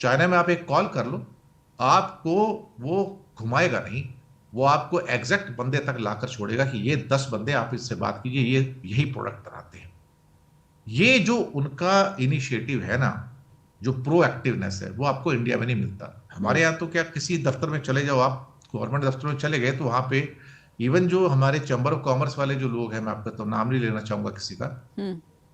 चाइना में आप एक कॉल कर लो, आपको वो घुमाएगा नहीं, वो आपको एग्जैक्ट बंदे तक लाकर छोड़ेगा कि ये 10 बंदे आप इससे बात कीजिए, ये यही प्रोडक्ट बनाते हैं। ये जो उनका इनिशिएटिव है ना, जो प्रोएक्टिवनेस है, वो आपको इंडिया में नहीं मिलता। हमारे यहाँ तो क्या, किसी दफ्तर में चले जाओ आप, गवर्नमेंट दफ्तर में चले गए तो वहां पे इवन जो हमारे चैम्बर ऑफ कॉमर्स वाले जो लोग हैं, मैं आपका तो नाम नहीं लेना चाहूंगा किसी का,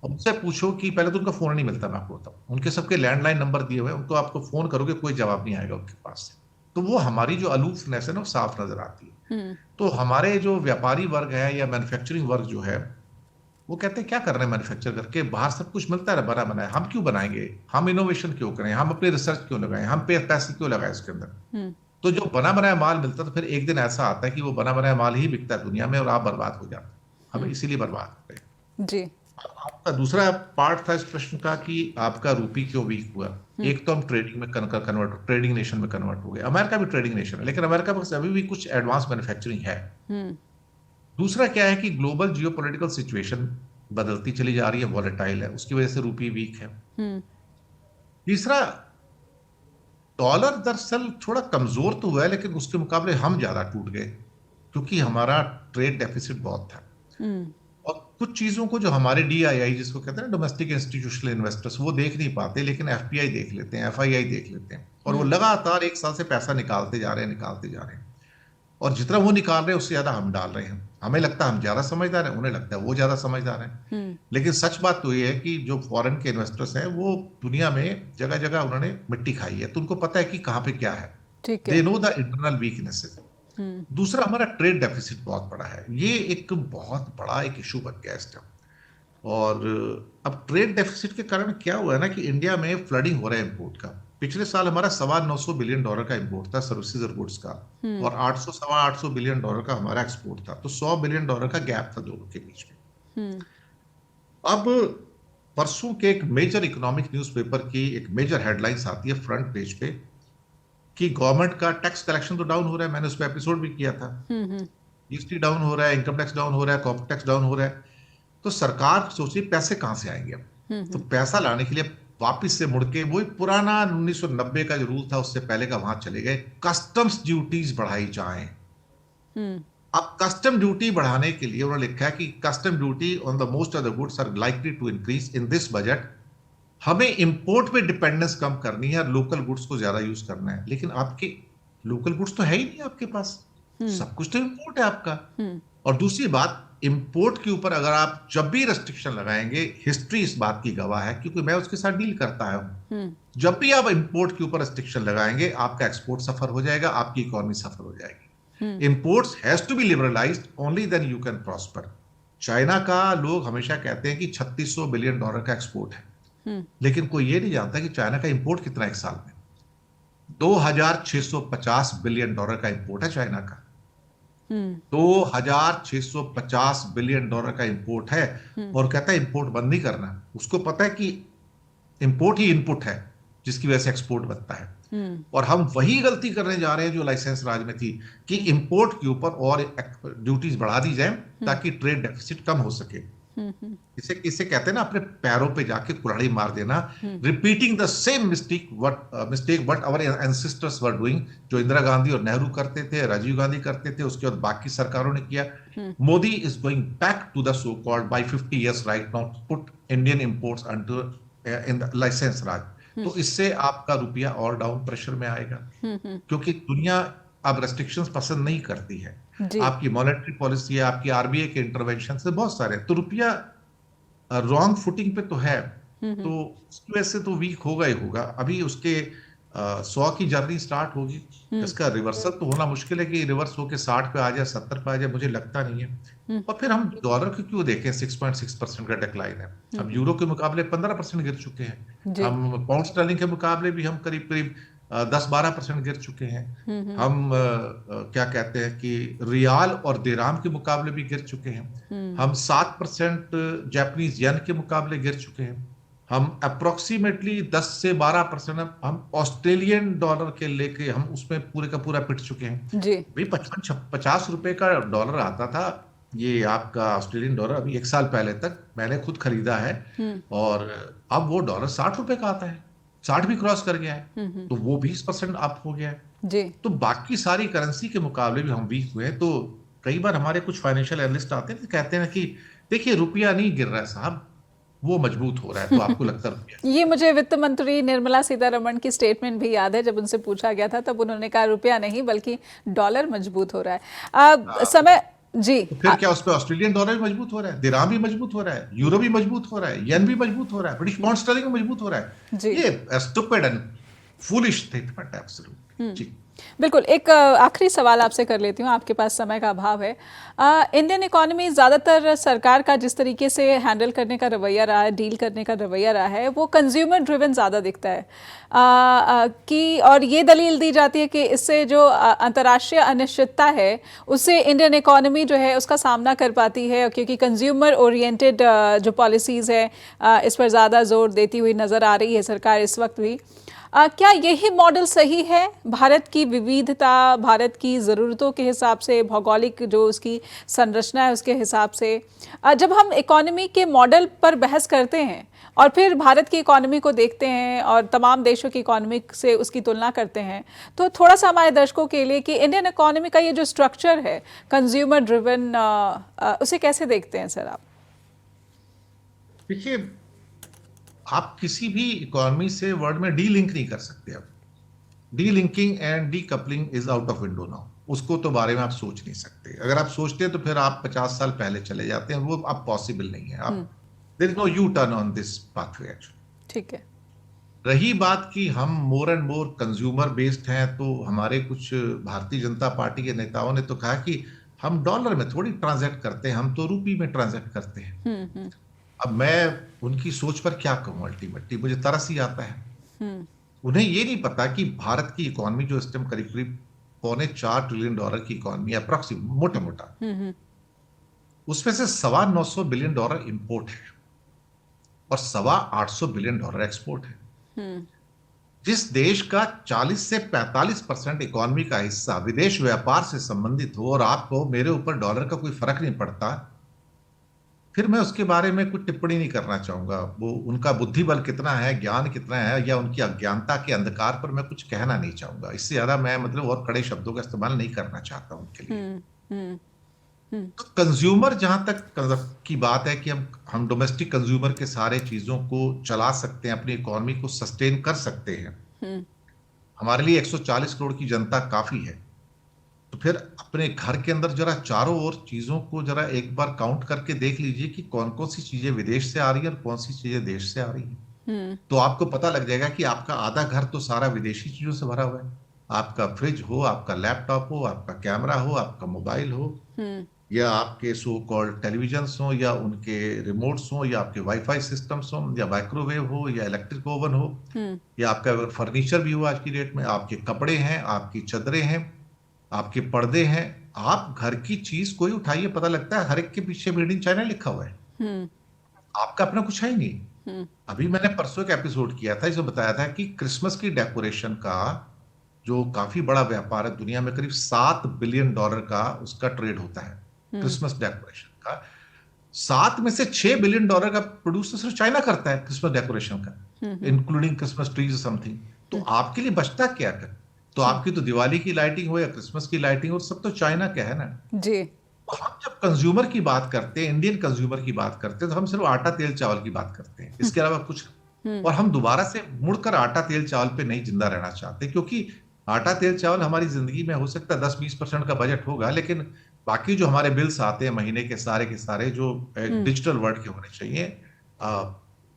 उनसे पूछो कि पहले तो उनका फोन नहीं मिलता, मैं आपको बताऊं, उनके सबके लैंडलाइन नंबर दिए हुए हैं, उनको आपको फोन करोगे कोई जवाब नहीं आएगा उनके पास से। तो वो हमारी जो अलूफनेस है ना, वो साफ नजर आती है। तो हमारे जो व्यापारी वर्ग है या मैन्युफैक्चरिंग वर्ग जो है, वो कहते हैं क्या कर रहे हैं मैन्युफैक्चर करके, बाहर सब कुछ मिलता है बना बनाया, हम क्यों बनाएंगे, हम इनोवेशन क्यों करें, हम अपने रिसर्च क्यों लगाएं, हम पैसे क्यों लगाएं उसके अंदर। तो जो बना बनाया माल मिलता है, तो फिर एक दिन ऐसा आता है कि वो बना बनाया माल ही बिकता है दुनिया में, और आप बर्बाद हो जाते हैं। हमें इसीलिए बर्बाद कर रहे हैं। जी। आपका दूसरा पार्ट था इस प्रश्न का कि आपका रूपी क्यों वीक हुआ। एक तो हम ट्रेडिंग में कन्वर्ट, ट्रेडिंग नेशन में कन्वर्ट हो गए। अमेरिका भी ट्रेडिंग नेशन है, लेकिन अमेरिका में अभी भी कुछ एडवांस मैन्युफैक्चरिंग है। दूसरा क्या है कि ग्लोबल जियोपॉलिटिकल सिचुएशन बदलती चली जा रही है, वॉलेटाइल है, उसकी वजह से रूपी वीक है। तीसरा, डॉलर दरअसल थोड़ा कमजोर तो हुआ है, लेकिन उसके मुकाबले हम ज्यादा टूट गए, क्योंकि हमारा ट्रेड डेफिसिट बहुत था। और कुछ चीजों को जो हमारे DII जिसको कहते हैं ना, डोमेस्टिक इंस्टीट्यूशनल इन्वेस्टर्स, वो देख नहीं पाते, लेकिन FPI देख लेते हैं, FII देख लेते हैं, और वो लगातार 1 साल से पैसा निकालते जा रहे हैं, निकालते जा रहे हैं। और जितना वो निकाल रहे हैं उससे ज्यादा हम डाल रहे हैं। हमें लगता है हम ज्यादा समझदार हैं, उन्हें लगता है वो ज्यादा समझदार हैं। लेकिन सच बात तो ये है कि जो फॉरेन के इन्वेस्टर्स हैं, वो दुनिया में जगह जगह उन्होंने मिट्टी खाई है, तो उनको पता है कि कहाँ पे क्या है। They know the internal weaknesses. दूसरा, हमारा ट्रेड डेफिसिट बहुत बड़ा है, ये एक बहुत बड़ा एक इशू बन गया इस टाइम। और अब ट्रेड डेफिसिट के कारण क्या हुआ है ना कि इंडिया में फ्लडिंग हो रहा है इम्पोर्ट का। पिछले साल हमारा $925 बिलियन का इम्पोर्ट था सर्विसेज और गुड्स का, और 800-850 बिलियन डॉलर का हमारा एक्सपोर्ट था। तो $100 बिलियन का गैप था दोनों के बीच में। अब परसों के एक मेजर इकोनॉमिक न्यूज़पेपर की एक मेजर हेडलाइंस आती है फ्रंट पेज पे कि गवर्नमेंट का टैक्स कलेक्शन तो डाउन हो रहा है। मैंने उस पर एपिसोड भी किया था। GST डाउन हो रहा है, इनकम टैक्स डाउन हो रहा है, कॉर्पोरेट टैक्स डाउन हो रहा है। तो सरकार सोची पैसे कहां से आएंगे अब। तो पैसा लाने के लिए वापिस से मुड़ के वही पुराना 1990 का जो रूल था उससे पहले का वहां चले गए, कस्टम्स ड्यूटीज बढ़ाई जाएं। अब कस्टम ड्यूटी बढ़ाने के लिए उन्होंने लिखा है कि custom duty on the most of the goods are likely to increase in this budget. हमें इंपोर्ट पे डिपेंडेंस कम करनी है और लोकल गुड्स को ज्यादा यूज करना है। लेकिन आपके लोकल गुड्स तो है ही नहीं आपके पास, सब कुछ तो इंपोर्ट है आपका। और दूसरी बात, इंपोर्ट के ऊपर अगर आप जब भी रेस्ट्रिक्शन लगाएंगे, हिस्ट्री इस बात की गवाह है, क्योंकि मैं उसके साथ डील करता हूं, जब भी आप इंपोर्ट के ऊपर रेस्ट्रिक्शन लगाएंगे, आपका एक्सपोर्ट सफर हो जाएगा, आपकी इकोनॉमी सफर हो जाएगी। Imports has to be liberalised, only then you can prosper. China का लोग हमेशा कहते हैं कि $3600 बिलियन का एक्सपोर्ट है, लेकिन कोई ये नहीं जानता कि चाइना का इंपोर्ट कितना है एक साल में। $2650 बिलियन का इंपोर्ट है चाइना का। 2650 बिलियन का इंपोर्ट है, और कहता है इंपोर्ट बंद नहीं करना। उसको पता है कि इंपोर्ट ही इनपुट है जिसकी वजह से एक्सपोर्ट बनता है। और हम वही गलती करने जा रहे हैं जो लाइसेंस राज में थी, कि इंपोर्ट के ऊपर और ड्यूटीज बढ़ा दी जाए ताकि ट्रेड डेफिसिट कम हो सके। इसे कहते हैं ना, अपने पैरों पे जाके कुल्हाड़ी मार देना, repeating the same mistake what our ancestors were doing, जो इंदिरा गांधी और नेहरू करते थे, राजीव गांधी करते थे, उसके बाद बाकी सरकारों ने किया। Modi is going back to the so called by 50 years right now, put Indian imports under in the licence raj. तो इससे आपका रुपया और डाउन प्रेशर में आएगा, क्योंकि दुनिया अब रेस्ट्रिक्शंस पसंद नहीं करती है। आपकी मॉनेटरी पॉलिसी है, आपकी आरबीआई के इंटरवेंशन से बहुत सारे, तो रुपया रॉन्ग फुटिंग पे तो है, तो उसकी वजह से तो वीक होगा ही होगा। अभी उसके 100 की जर्नी स्टार्ट होगी, इसका रिवर्सल तो होना मुश्किल है कि रिवर्स होके 60 पे आ जाए, 70 पे आ जाए, मुझे लगता नहीं है। और फिर हम डॉलर को क्यों देखें, 6.6% का डिक्लाइन है। अब यूरो के मुकाबले 15% गिर चुके हैं, हम पाउंड स्टर्लिंग के मुकाबले भी हम करीब करीब 10-12% गिर चुके हैं। हम क्या कहते हैं कि रियाल और दिराम के मुकाबले भी गिर चुके हैं। हम 7% जापानीज येन के मुकाबले गिर चुके हैं। हम अप्रोक्सीमेटली 10 से 12% हम ऑस्ट्रेलियन डॉलर के लेके हम उसमें पूरे का पूरा पिट चुके हैं जी। भाई 55-50 रुपए का डॉलर आता था, ये आपका ऑस्ट्रेलियन डॉलर, अभी 1 साल पहले तक मैंने खुद खरीदा है, और अब वो डॉलर 60 रुपए का आता है, 60 भी क्रॉस कर गया है, तो वो 20% अप हो गया है जी। तो बाकी सारी करेंसी के मुकाबले भी हम वीक हुए हैं। तो कई बार हमारे कुछ फाइनेंशियल एनालिस्ट आते हैं, कहते हैं कि देखिए रुपया नहीं गिर रहा है साहब, वो मजबूत हो रहा है। तो आपको लगता है ये मुझे वित्त मंत्री निर्मला सीतारमण की स्टेटमेंट भी याद है, जब उनसे पूछा गया था तब उन्होंने कहा रुपया नहीं बल्कि डॉलर मजबूत हो रहा है। समय जी, तो फिर क्या उस पर ऑस्ट्रेलियन डॉलर भी मजबूत हो रहा है, दिरहम भी मजबूत हो रहा है, यूरो भी मजबूत हो रहा है, येन भी मजबूत हो रहा है, ब्रिटिश पाउंड स्टर्लिंग भी मजबूत हो रहा है। ये स्टूपिड एंड फूलिश स्टेटमेंट है एब्सोल्यूट जी। बिल्कुल। एक आखिरी सवाल आपसे कर लेती हूँ, आपके पास समय का अभाव है। इंडियन इकोनॉमी ज़्यादातर सरकार का जिस तरीके से हैंडल करने का रवैया रहा है, डील करने का रवैया रहा है, वो कंज्यूमर ड्रिवन ज़्यादा दिखता है कि, और ये दलील दी जाती है कि इससे जो अंतर्राष्ट्रीय अनिश्चितता है उससे इंडियन इकोनॉमी जो है उसका सामना कर पाती है, क्योंकि कंज्यूमर ओरिएंटेड जो पॉलिसीज़ है इस पर ज़्यादा जोर देती हुई नज़र आ रही है सरकार इस वक्त भी। क्या यही मॉडल सही है? भारत की विविधता, भारत की ज़रूरतों के हिसाब से, भौगोलिक जो उसकी संरचना है उसके हिसाब से, जब हम इकोनॉमी के मॉडल पर बहस करते हैं और फिर भारत की इकोनॉमी को देखते हैं और तमाम देशों की इकोनॉमी से उसकी तुलना करते हैं, तो थोड़ा सा हमारे दर्शकों के लिए कि इंडियन इकोनॉमी का ये जो स्ट्रक्चर है कंज्यूमर ड्रिवन, उसे कैसे देखते हैं सर आप? देखिए, आप किसी भी इकोनॉमी से वर्ल्ड में डी लिंक नहीं कर सकते। अब D linking and D coupling is out of window now. उसको तो बारे में आप सोच नहीं सकते। अगर आप सोचते हैं तो फिर आप 50 साल पहले चले जाते हैं, वो अब पॉसिबल नहीं है। आप there is no U turn on this pathway actually. ठीक है। रही बात कि हम more and more consumer based हैं, तो हमारे कुछ भारतीय जनता पार्टी के नेताओं ने तो कहा कि हम डॉलर में थोड़ी ट्रांजैक्ट करते हैं, हम तो रुपये में ट्रांजैक्ट करते हैं। अब मैं उनकी सोच पर क्या कहूं, अल्टीमेटली मुझे तरस ही आता है। उन्हें ये नहीं पता कि भारत की इकोनॉमी जो इस टाइम करीब करीब $4.25 ट्रिलियन की इकोनॉमी है, अप्रोक्सीमेट मोटा मोटा, उसमें से $925 बिलियन इंपोर्ट है और $825 बिलियन एक्सपोर्ट है। जिस देश का 40 से 45% इकोनॉमी का हिस्सा विदेश व्यापार से संबंधित हो और आपको मेरे ऊपर डॉलर का कोई फर्क नहीं पड़ता, फिर मैं उसके बारे में कुछ टिप्पणी नहीं करना चाहूंगा। वो उनका बुद्धि बल कितना है, ज्ञान कितना है, या उनकी अज्ञानता के अंधकार पर मैं कुछ कहना नहीं चाहूंगा। इससे ज्यादा मैं मतलब और कड़े शब्दों का इस्तेमाल नहीं करना चाहता उनके लिए। तो कंज्यूमर जहां तक की बात है कि हम डोमेस्टिक कंज्यूमर के सारे चीजों को चला सकते हैं, अपनी इकोनॉमी को सस्टेन कर सकते हैं। हमारे लिए 140 करोड़ की जनता काफी है। तो फिर अपने घर के अंदर जरा चारों ओर चीजों को जरा एक बार काउंट करके देख लीजिए कि कौन कौन सी चीजें विदेश से आ रही है और कौन सी चीजें देश से आ रही है। तो आपको पता लग जाएगा कि आपका आधा घर तो सारा विदेशी चीजों से भरा हुआ है। आपका फ्रिज हो, आपका लैपटॉप हो, आपका कैमरा हो, आपका मोबाइल हो, या आपके सो कॉल्ड टेलीविजन्स हो, या उनके रिमोट्स हो, या आपके वाईफाई सिस्टम्स हो, या माइक्रोवेव हो, या इलेक्ट्रिक ओवन हो, या आपका अगर फर्नीचर भी हो आज की डेट में, आपके कपड़े हैं, आपकी चादरें हैं, आपके पर्दे हैं। आप घर की चीज कोई उठाइए, पता लगता है हर एक के पीछे मेड इन चाइना लिखा हुआ है। आपका अपना कुछ है ही नहीं। अभी मैंने परसों एक एपिसोड किया था, इसमें बताया था कि क्रिसमस की डेकोरेशन का जो काफी बड़ा व्यापार है दुनिया में, करीब $7 बिलियन का उसका ट्रेड होता है क्रिसमस डेकोरेशन का। 7 में से $6 बिलियन का प्रोड्यूस सिर्फ चाइना करता है क्रिसमस डेकोरेशन का, इंक्लूडिंग क्रिसमस ट्रीज समथिंग। तो आपके लिए बचता क्या कर? तो आपकी तो दिवाली की लाइटिंग हो या क्रिसमस की लाइटिंग हो, सब तो चाइना का है ना जी। तो हम जब कंज्यूमर की बात करते हैं, इंडियन कंज्यूमर की बात करते हैं, तो हम सिर्फ आटा तेल चावल की बात करते हैं, इसके अलावा कुछ। और हम दोबारा से मुड़कर आटा तेल चावल पे नहीं जिंदा रहना चाहते, क्योंकि आटा तेल चावल हमारी जिंदगी में हो सकता है 10-20% का बजट होगा, लेकिन बाकी जो हमारे बिल्स आते हैं महीने के सारे जो डिजिटल वर्ल्ड के होने चाहिए,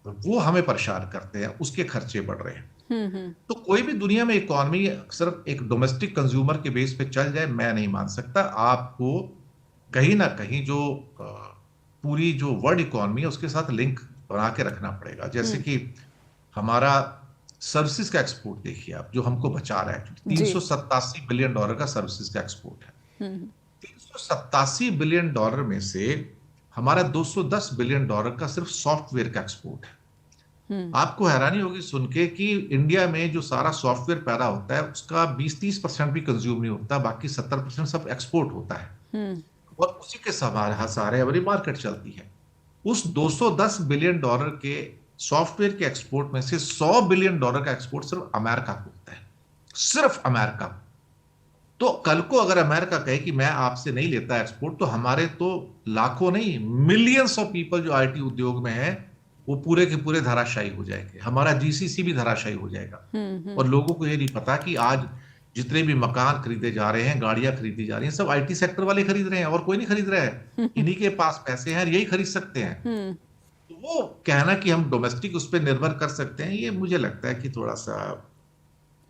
वो हमें परेशान करते हैं, उसके खर्चे बढ़ रहे हैं। तो कोई भी दुनिया में इकोनॉमी सिर्फ एक डोमेस्टिक कंज्यूमर के बेस पे चल जाए, मैं नहीं मान सकता। आपको कहीं ना कहीं जो पूरी जो वर्ल्ड इकोनॉमी है उसके साथ लिंक बना के रखना पड़ेगा। जैसे कि हमारा सर्विसेज का एक्सपोर्ट देखिए आप, जो हमको बचा रहा है, $387 बिलियन का सर्विसेज का एक्सपोर्ट है। $387 बिलियन में से हमारा $210 बिलियन का सिर्फ सॉफ्टवेयर का एक्सपोर्ट है। आपको हैरानी होगी सुन के कि इंडिया में जो सारा सॉफ्टवेयर पैदा होता है उसका 20-30% भी कंज्यूम नहीं होता, बाकी 70% सब एक्सपोर्ट होता है। और उसी के सहारे हमारी मार्केट चलती है। उस $210 बिलियन के सॉफ्टवेयर के एक्सपोर्ट में से $100 बिलियन का एक्सपोर्ट सिर्फ अमेरिका को होता है, सिर्फ अमेरिका। तो कल को अगर अमेरिका कहे कि मैं आपसे नहीं लेता एक्सपोर्ट, तो हमारे तो लाखों नहीं मिलियंस ऑफ पीपल जो आईटी उद्योग में है वो पूरे के पूरे धराशायी हो जाएंगे। हमारा जीसीसी भी धराशायी हो जाएगा। और लोगों को ये नहीं पता कि आज जितने भी मकान खरीदे जा रहे हैं, गाड़ियां खरीदी जा रही हैं, सब आईटी सेक्टर वाले खरीद रहे हैं, और कोई नहीं खरीद रहा है। इन्हीं के पास पैसे हैं, यही खरीद सकते हैं। तो वो कहना कि हम डोमेस्टिक उस पर निर्भर कर सकते हैं, ये मुझे लगता है कि थोड़ा सा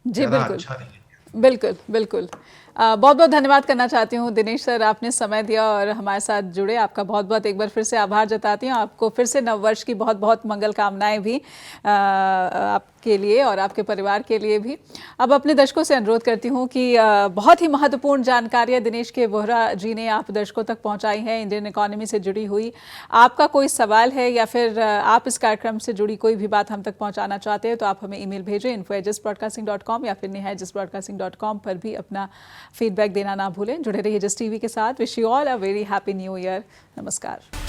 जी बिल्कुल अच्छा नहीं है। बिल्कुल बिल्कुल। बहुत बहुत धन्यवाद करना चाहती हूँ दिनेश सर, आपने समय दिया और हमारे साथ जुड़े। आपका बहुत बहुत एक बार फिर से आभार जताती हूँ। आपको फिर से नववर्ष की बहुत बहुत मंगल कामनाएं भी आपके लिए और आपके परिवार के लिए भी। अब अपने दर्शकों से अनुरोध करती हूँ कि बहुत ही महत्वपूर्ण जानकारियाँ दिनेश के वोहरा जी ने आप दर्शकों तक पहुँचाई हैं इंडियन इकोनॉमी से जुड़ी हुई। आपका कोई सवाल है या फिर आप इस कार्यक्रम से जुड़ी कोई भी बात हम तक पहुँचाना चाहते हैं तो आप हमें ईमेल भेजें info@justbroadcasting.com या फिर neha@justbroadcasting.com पर भी अपना फीडबैक देना ना भूलें। जुड़े रहिए जस्ट टीवी के साथ। Wish you all a very happy new year. नमस्कार।